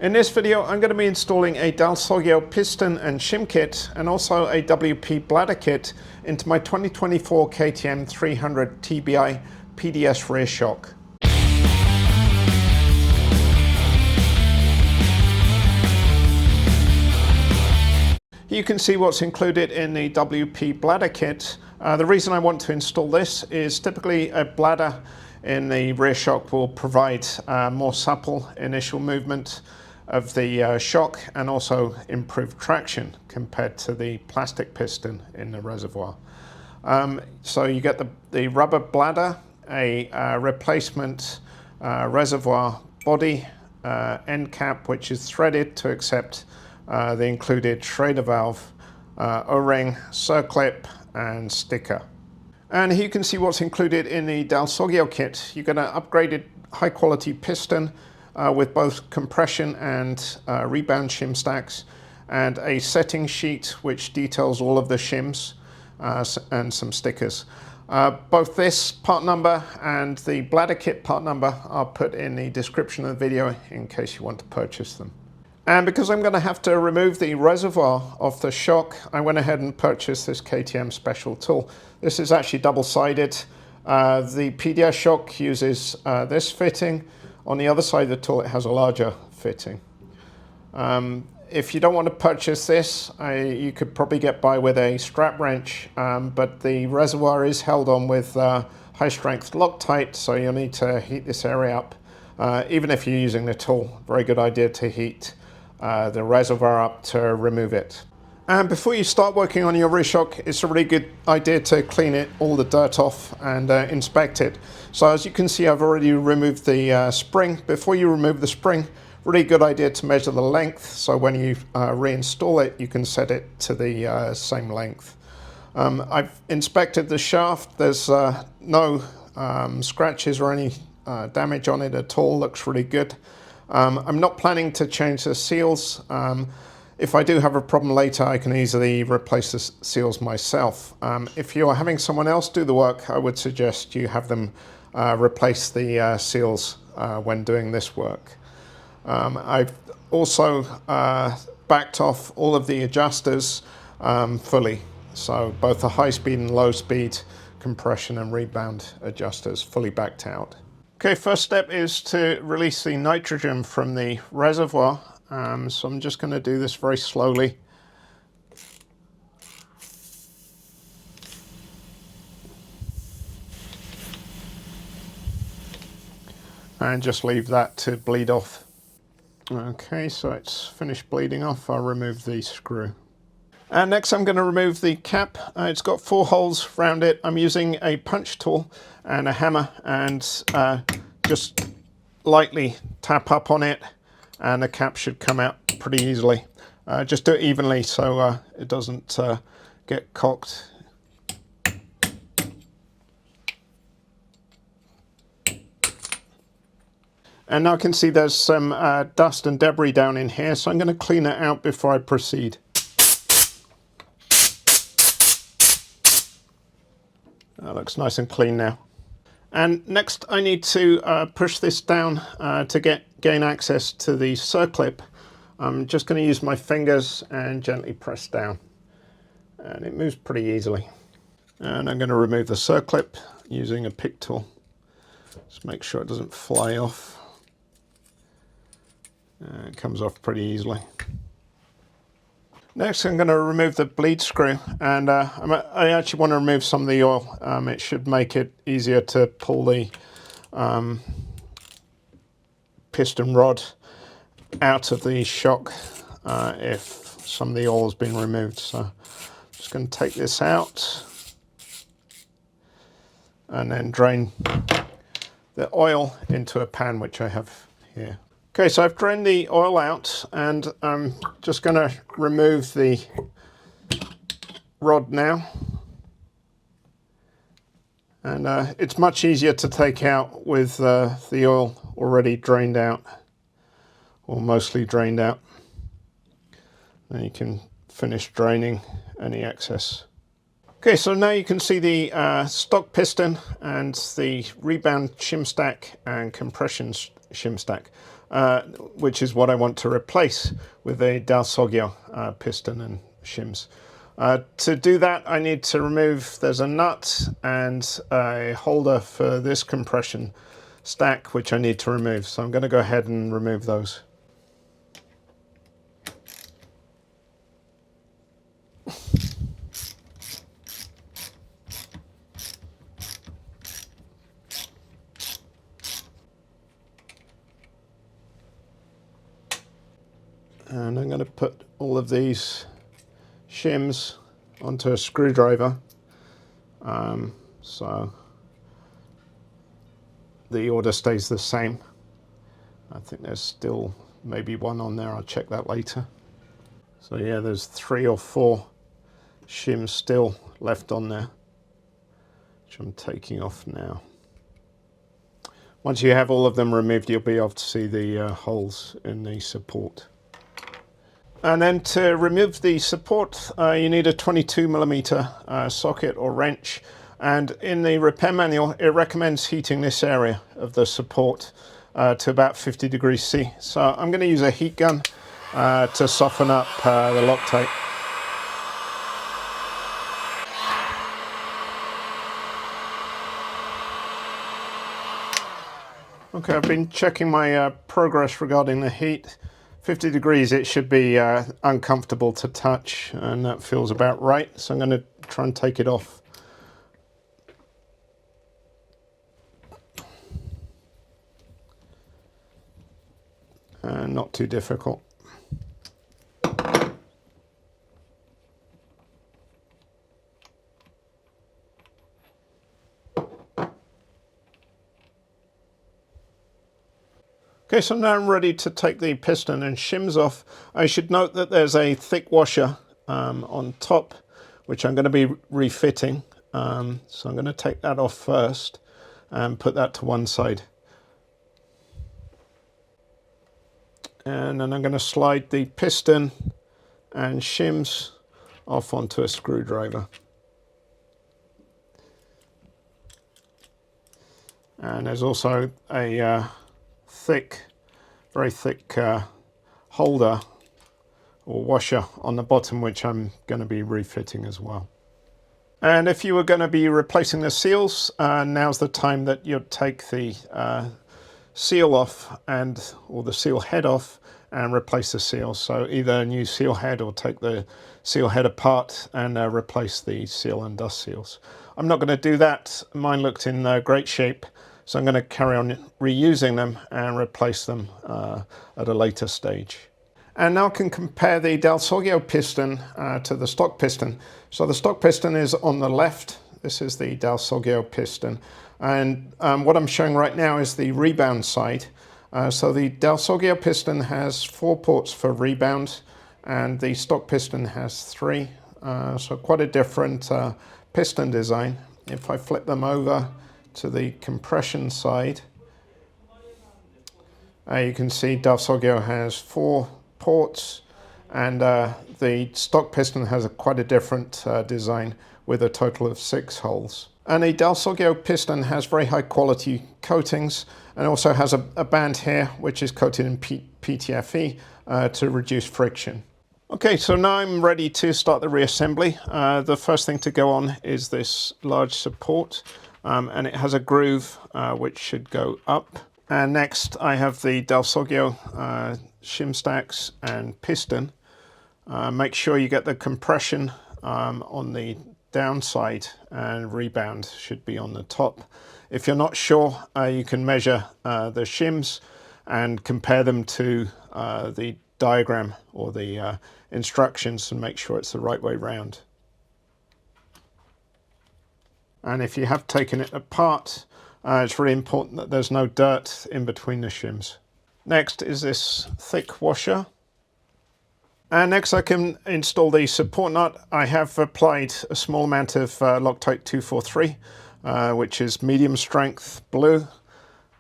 In this video, I'm going to be installing a Dal Soggio Piston and Shim kit and also a WP Bladder kit into my 2024 KTM 300 TBI PDS rear shock. You can see what's included in the WP Bladder kit. The reason I want to install this is typically a bladder in the rear shock will provide more supple initial movement of the shock and also improved traction compared to the plastic piston in the reservoir. So you get the rubber bladder, a replacement reservoir body end cap which is threaded to accept the included Schrader valve, O-ring, circlip and sticker. And here you can see what's included in the Dal Soggio kit. You get an upgraded high quality piston with both compression and rebound shim stacks, and a setting sheet which details all of the shims and some stickers. Both this part number and the bladder kit part number are put in the description of the video in case you want to purchase them. And because I'm going to have to remove the reservoir of the shock, I went ahead and purchased this KTM special tool. This is actually double-sided. The PDS shock uses this fitting. On the other side of the tool, it has a larger fitting. If you don't want to purchase this, you could probably get by with a strap wrench, but the reservoir is held on with high-strength Loctite, so you'll need to heat this area up. Even if you're using the tool, very good idea to heat the reservoir up to remove it. And before you start working on your rear shock, it's a really good idea to clean it, all the dirt off, and inspect it. So as you can see, I've already removed the spring. Before you remove the spring, really good idea to measure the length, so when you reinstall it, you can set it to the same length. I've inspected the shaft. There's no scratches or any damage on it at all. Looks really good. I'm not planning to change the seals. If I do have a problem later, I can easily replace the seals myself. If you're having someone else do the work, I would suggest you have them replace the seals when doing this work. I've also backed off all of the adjusters fully. So both the high speed and low speed compression and rebound adjusters fully backed out. Okay, first step is to release the nitrogen from the reservoir. So I'm just going to do this very slowly. And just leave that to bleed off. Okay, so it's finished bleeding off. I'll remove the screw. And next I'm going to remove the cap. It's got 4 holes around it. I'm using a punch tool and a hammer and just lightly tap up on it and the cap should come out pretty easily. Just do it evenly so it doesn't get cocked. And now I can see there's some dust and debris down in here, so I'm going to clean it out before I proceed. That looks nice and clean now. And next I need to push this down to gain access to the circlip. I'm just going to use my fingers and gently press down. And it moves pretty easily. And I'm going to remove the circlip using a pick tool. Just make sure it doesn't fly off. It comes off pretty easily. Next I'm going to remove the bleed screw, and I actually want to remove some of the oil. It should make it easier to pull the piston rod out of the shock if some of the oil has been removed. So I'm just going to take this out and then drain the oil into a pan which I have here. Okay, so I've drained the oil out and I'm just going to remove the rod now. And it's much easier to take out with the oil already drained out, or mostly drained out. Then you can finish draining any excess. Okay, so now you can see the stock piston and the rebound shim stack and compression shim stack. which is what I want to replace with a Dal Soggio piston and shims. To do that, I need to remove, there's a nut and a holder for this compression stack, which I need to remove. So I'm going to go ahead and remove those. And I'm going to put all of these shims onto a screwdriver. So the order stays the same. I think there's still maybe one on there. I'll check that later. So yeah, there's 3 or 4 shims still left on there, which I'm taking off now. Once you have all of them removed, you'll be able to see the holes in the support. And then to remove the support, you need a 22mm socket or wrench. And in the repair manual, it recommends heating this area of the support to about 50 degrees C. So I'm going to use a heat gun to soften up the Loctite. Okay, I've been checking my progress regarding the heat. 50 degrees, it should be uncomfortable to touch, and that feels about right. So I'm going to try and take it off. Not too difficult. Okay, so now I'm ready to take the piston and shims off. I should note that there's a thick washer on top, which I'm going to be refitting. So I'm going to take that off first and put that to one side. And then I'm going to slide the piston and shims off onto a screwdriver. And there's also a very thick holder or washer on the bottom, which I'm going to be refitting as well. And if you were going to be replacing the seals, now's the time that you'd take the seal off or the seal head off and replace the seals. So either a new seal head or take the seal head apart and replace the seal and dust seals. I'm not going to do that. Mine looked in great shape, so I'm going to carry on reusing them and replace them at a later stage. And now I can compare the Dal Soggio piston to the stock piston. So the stock piston is on the left. This is the Dal Soggio piston. And what I'm showing right now is the rebound side. So the Dal Soggio piston has 4 ports for rebound, and the stock piston has 3. So quite a different piston design. If I flip them over to the compression side, you can see Dal Soggio has 4 ports, and the stock piston has quite a different design with a total of 6 holes. And a Dal Soggio piston has very high quality coatings, and also has a band here which is coated in PTFE to reduce friction. Okay, so now I'm ready to start the reassembly. The first thing to go on is this large support, and it has a groove which should go up. And next I have the Dal Soggio shim stacks and piston. Make sure you get the compression on the downside, and rebound should be on the top. If you're not sure, you can measure the shims and compare them to the diagram or the instructions and make sure it's the right way round. And if you have taken it apart, it's really important that there's no dirt in between the shims. Next is this thick washer. And next I can install the support nut. I have applied a small amount of Loctite 243, which is medium strength blue,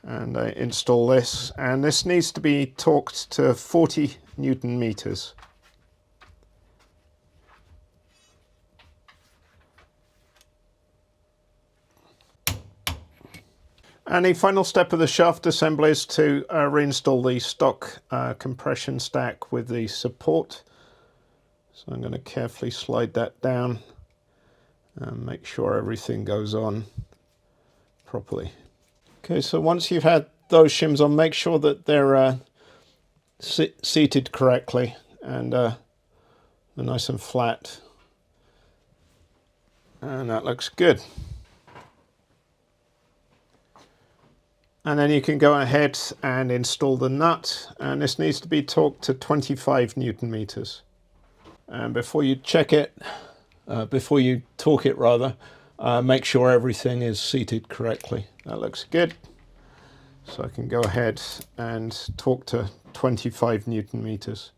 and I install this. And this needs to be torqued to 40 Newton meters. And the final step of the shaft assembly is to reinstall the stock compression stack with the support. So I'm going to carefully slide that down and make sure everything goes on properly. Okay, so once you've had those shims on, make sure that they're seated correctly and they're nice and flat. And that looks good. And then you can go ahead and install the nut, and this needs to be torqued to 25 Newton meters. And before you check it, before you torque it rather, make sure everything is seated correctly. That looks good. So I can go ahead and torque to 25 Newton meters.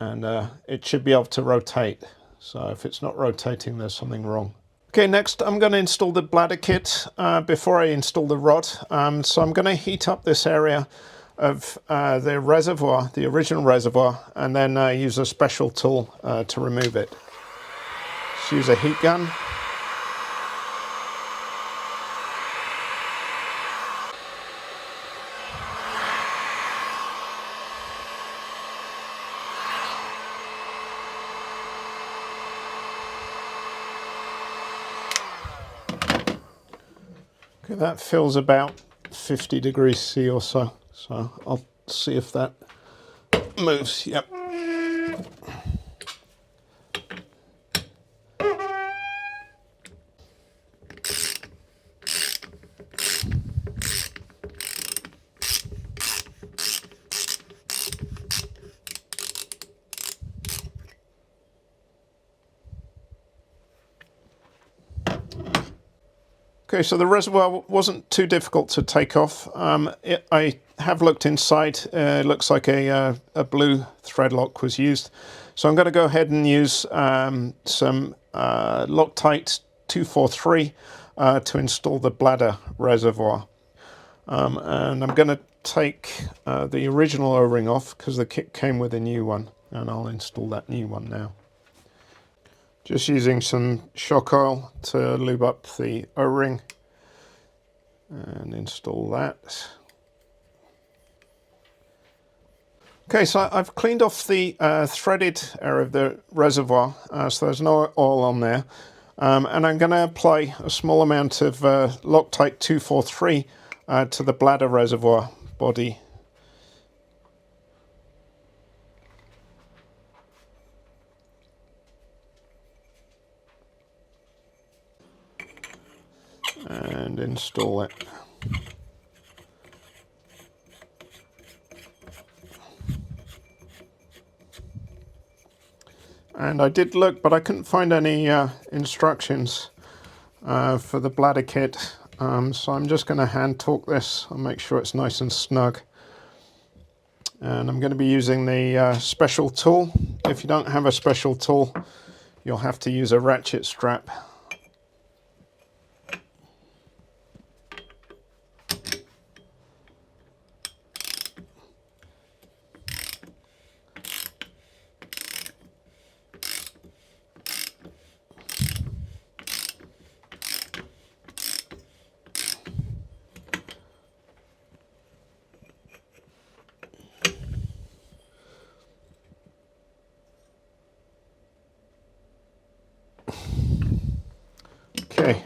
And it should be able to rotate. So if it's not rotating, there's something wrong. Okay, next I'm going to install the bladder kit before I install the rod. So I'm going to heat up this area of the reservoir, the original reservoir, and then use a special tool to remove it. Just use a heat gun. Okay, that fills about 50 degrees C or so. So I'll see if that moves. Yep. Okay, so the reservoir wasn't too difficult to take off. I have looked inside. It looks like a blue thread lock was used. So I'm going to go ahead and use some Loctite 243 to install the bladder reservoir. And I'm going to take the original O-ring off because the kit came with a new one, and I'll install that new one now. Just using some shock oil to lube up the O-ring and install that. Okay, so I've cleaned off the threaded area of the reservoir, so there's no oil on there. And I'm going to apply a small amount of Loctite 243 to the bladder reservoir body. And install it. And I did look, but I couldn't find any instructions for the bladder kit. So I'm just going to hand torque this and make sure it's nice and snug. And I'm going to be using the special tool. If you don't have a special tool, you'll have to use a ratchet strap. Okay.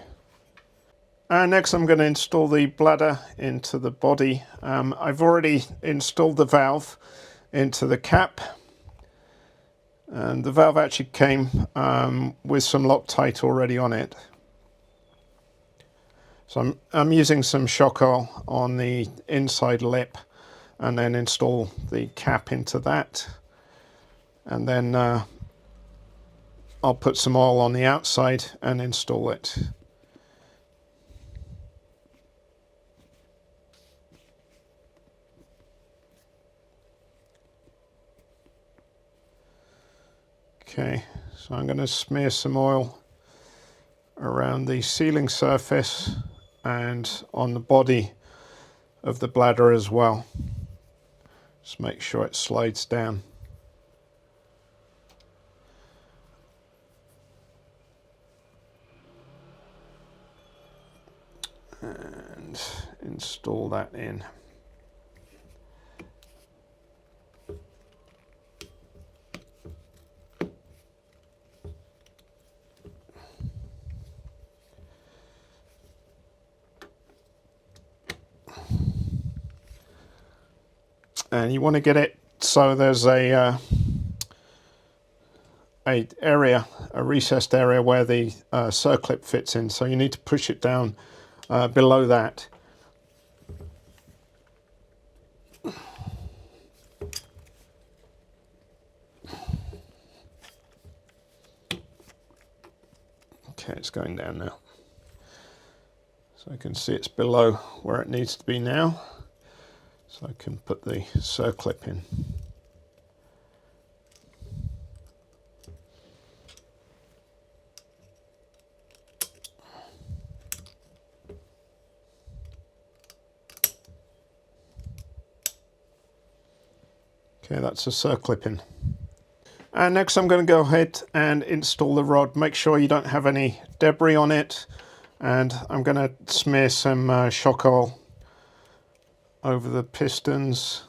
Next I'm going to install the bladder into the body. I've already installed the valve into the cap, and the valve actually came with some Loctite already on it. So I'm using some shock oil on the inside lip and then install the cap into that, and then I'll put some oil on the outside and install it. Okay, so I'm going to smear some oil around the sealing surface and on the body of the bladder as well. Just make sure it slides down. install that in. And you want to get it so there's a recessed area where the circlip fits in. So you need to push it down below that. Okay, it's going down now. So I can see it's below where it needs to be now. So I can put the circlip in. Okay, that's a circlip in. And next I'm going to go ahead and install the rod. Make sure you don't have any debris on it. And I'm going to smear some shock oil over the pistons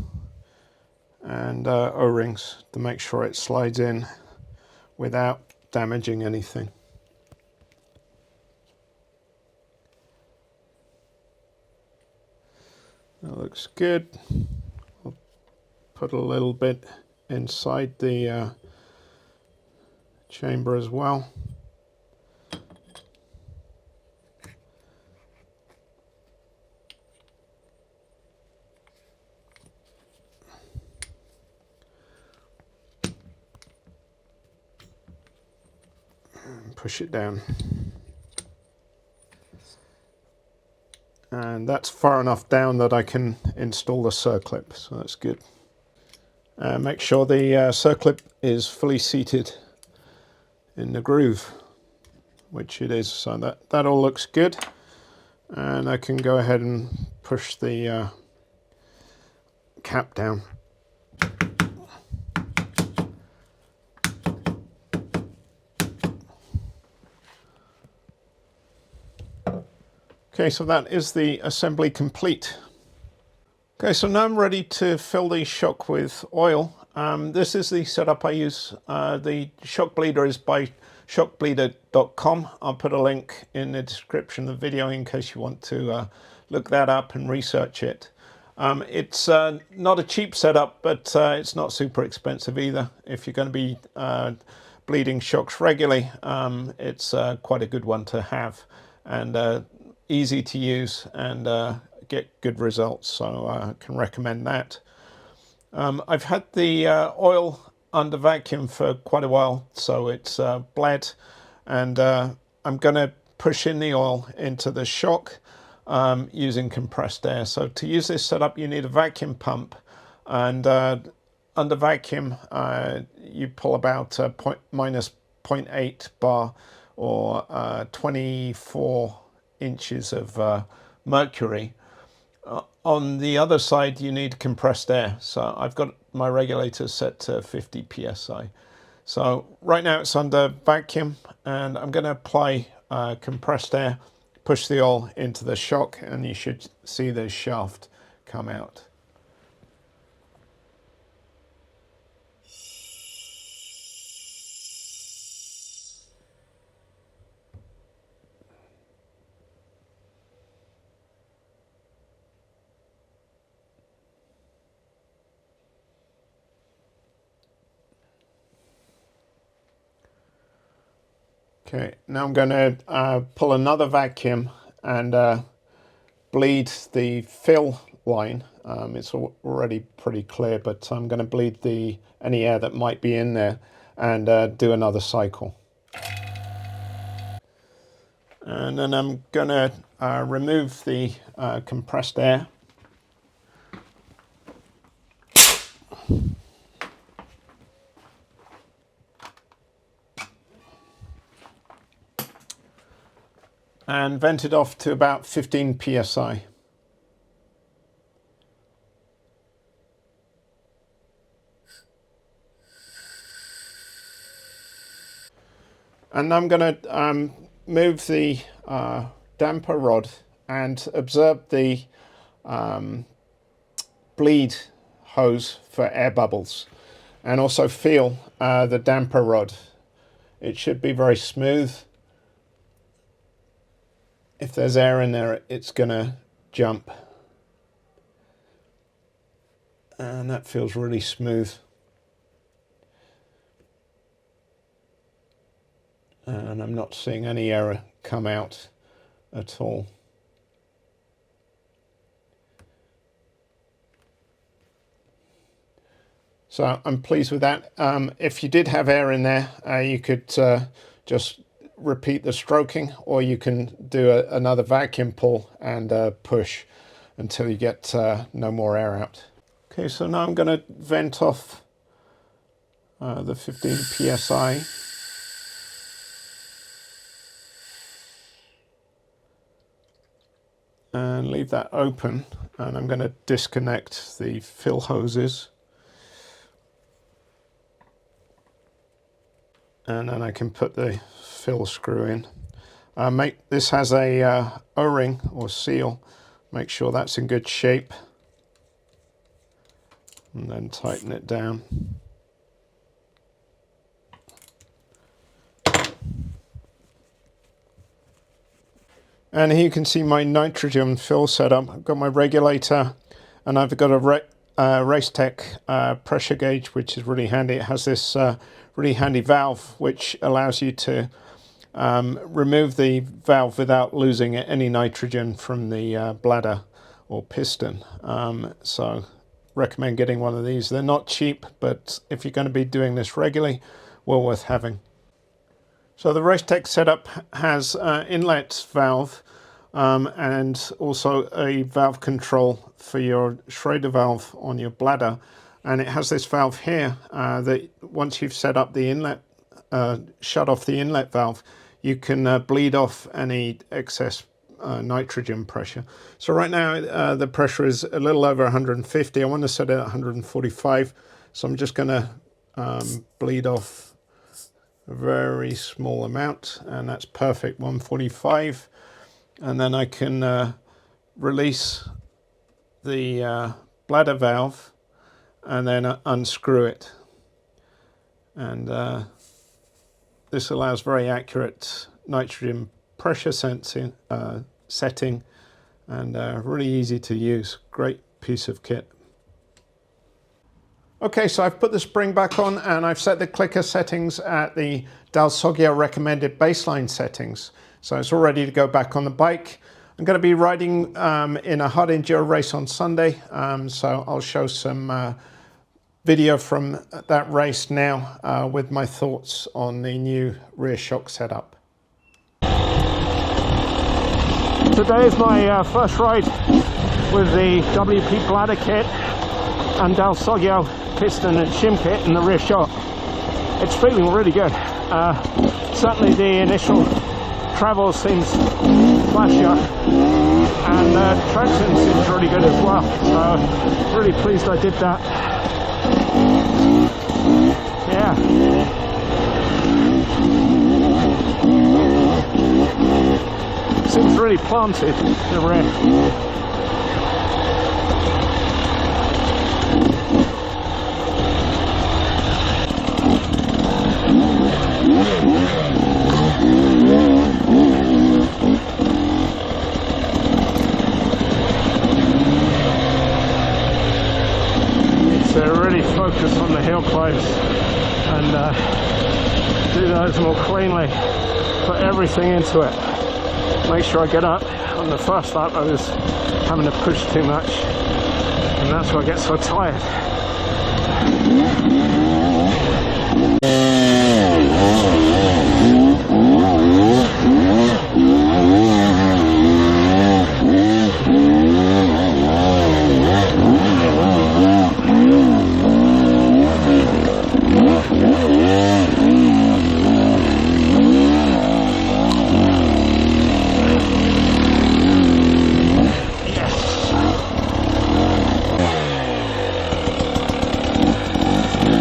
and O-rings to make sure it slides in without damaging anything. That looks good. I'll put a little bit inside the chamber as well. Push it down, and that's far enough down that I can install the circlip, so that's good. Make sure the circlip is fully seated in the groove, which it is, so that all looks good. And I can go ahead and push the cap down. Okay, so that is the assembly complete. Okay, so now I'm ready to fill the shock with oil. This is the setup I use. The shock bleeder is by shockbleeder.com. I'll put a link in the description of the video in case you want to look that up and research it. It's not a cheap setup, but it's not super expensive either. If you're going to be bleeding shocks regularly, it's quite a good one to have, and easy to use, and get good results, so I can recommend that. I've had the oil under vacuum for quite a while, so it's bled, and I'm going to push in the oil into the shock using compressed air. So to use this setup you need a vacuum pump, and under vacuum you pull about minus 0.8 bar or 24 inches of mercury. On the other side you need compressed air, so I've got my regulator set to 50 psi. So right now it's under vacuum, and I'm going to apply compressed air, push the oil into the shock, and you should see the shaft come out. Okay, now I'm going to pull another vacuum and bleed the fill line. It's already pretty clear, but I'm going to bleed any air that might be in there, and do another cycle. And then I'm going to remove the compressed air. And vent it off to about 15 psi. And I'm going to move the damper rod and observe the bleed hose for air bubbles, and also feel the damper rod. It should be very smooth. If there's air in there, it's gonna jump, and that feels really smooth. And I'm not seeing any error come out at all. So I'm pleased with that. If you did have air in there, you could just repeat the stroking, or you can do another vacuum pull and push until you get no more air out. Okay, so now I'm going to vent off the 15 psi. And leave that open, and I'm going to disconnect the fill hoses, and then I can put the fill screw in. This has a O-ring or seal. Make sure that's in good shape, and then tighten it down. And here you can see my nitrogen fill setup. I've got my regulator, and I've got a Racetech pressure gauge, which is really handy. It has this really handy valve, which allows you to remove the valve without losing any nitrogen from the bladder or piston. So recommend getting one of these. They're not cheap, but if you're going to be doing this regularly, well worth having. So the Racetech setup has inlet valve and also a valve control for your Schrader valve on your bladder. And it has this valve here that once you've set up the inlet, shut off the inlet valve, you can bleed off any excess nitrogen pressure. So right now the pressure is a little over 150. I want to set it at 145. So I'm just going to bleed off a very small amount, and that's perfect, 145. And then I can release the bladder valve and then unscrew it. And this allows very accurate nitrogen pressure sensing setting, and really easy to use. Great piece of kit. Okay, so I've put the spring back on, and I've set the clicker settings at the Dal Soggio recommended baseline settings. So it's all ready to go back on the bike. I'm going to be riding in a hard enduro race on Sunday, so I'll show some video from that race now with my thoughts on the new rear shock setup. Today is my first ride with the WP Bladder kit and Dal Soggio Piston and Shim kit in the rear shock. It's feeling really good. Certainly the initial travel seems flashier, and traction seems really good as well. So really pleased I did that. Yeah. Seems really planted, the rear. So really focus on the hill climbs and do those more cleanly, put everything into it. Make sure I get up. On the first lap I was having to push too much, and that's why I get so tired.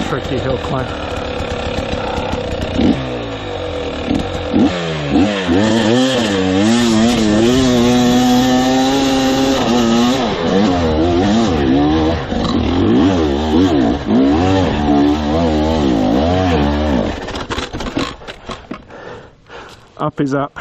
Tricky hill climb. Up is up.